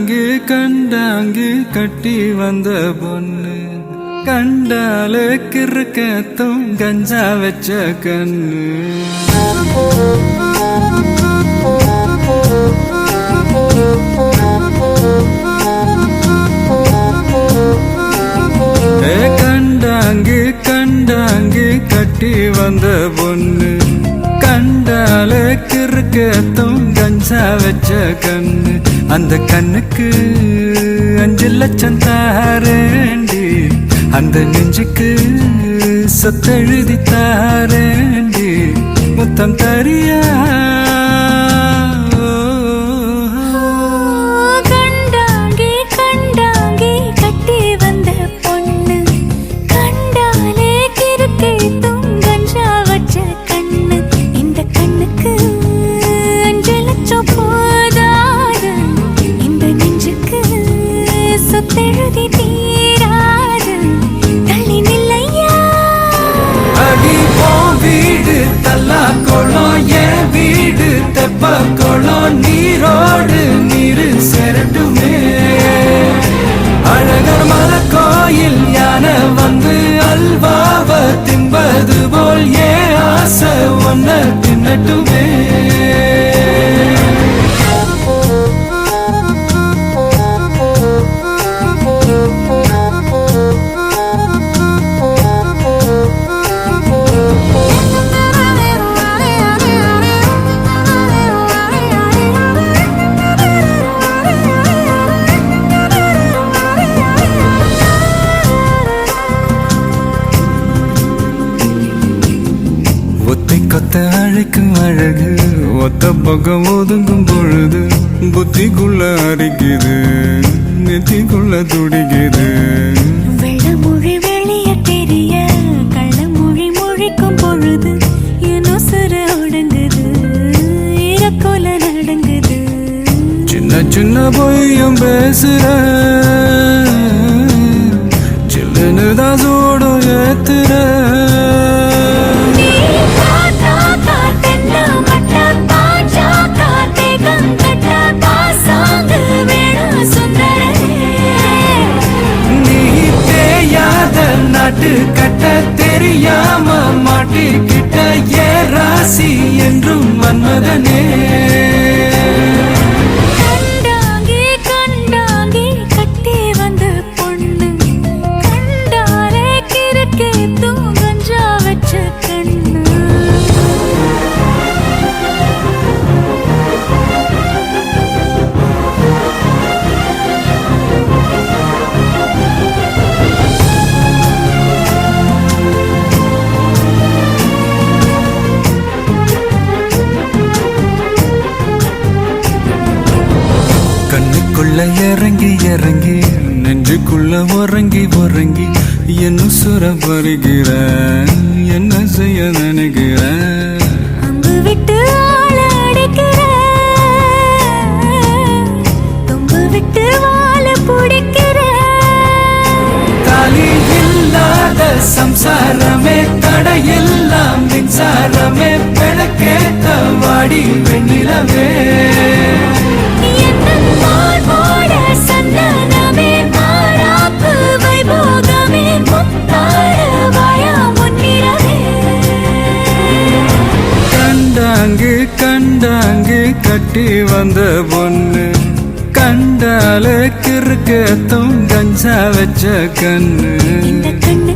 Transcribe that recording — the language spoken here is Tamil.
கண்டாங்கி கண்டாங்கி கட்டி வந்த பொண்ணு கண்டாலே கிறுக்கத்தும் கஞ்சா வச்ச கண்ணு கண்டாங்கி கண்டாங்கி கட்டி வந்த பொண்ணு கண்டாலே கிறுக்கத்தும் கஞ்சா வச்ச கண்ணு அந்த கண்ணுக்கு 5 லட்சம் தாரேண்டி அந்த நெஞ்சுக்கு சொத்தெழுதி தாரேண்டி முத்தம் தரியா குளம் நீரோடு நீரு செரட்டுமே அழகர் மல கோயில் யானை வந்து அல்வாவ தின்பது போல் ஏ ஆசை ஒன்ன தின்னட்டுமே கொத்த அழைக்கும் அழகு ஒத்த பக்கம் ஒதுங்கும் பொழுது புத்திக்குள்ள அரிக்குது நெத்திக்குள்ள துடிக்குது வெள்ளமொழி வெளிய தெரிய கள்ளமொழி மொழிக்கும் பொழுது ஏனோ சிற ஒடுங்குது இறக்கோல நடங்குது சின்ன சின்ன பொய்யும் பேசுற சில்லுன்னு தான் சூடும் ஏத்துற கட்ட தெரியாம மாட்டிக்கிட்ட ஏ ராசி என்றும் மன்மதனே கண்டாங்கி கண்டாங்கி கட்டி வந்த பொண்ணு கண்டாலே கிறுக்கே தூங்கஞ்சா வச்ச கண்ணு கண்ணுக்குள்ள இறங்கி இறங்கி நெஞ்சுக்குள்ள உறங்கி உறங்கி என்ன சுர பருகிற என்ன செய்ய நினைக்கிற அங்கு விட்டு ஆள அடிக்கிற தொம்பு விட்டு வாழ பிடிக்கிற தாலி இல்லாத சம்சாரமே தடையெல்லாம் மின்சாரமே பிழக்கேத்த வாடி வெண்ணிலவே கண்டாங்கி கண்டாங்கி கட்டி வந்த பொண்ணு கண்டாலே கிறுக்கத்தும் கஞ்சா வச்ச கண்ணு இந்த கண்ணு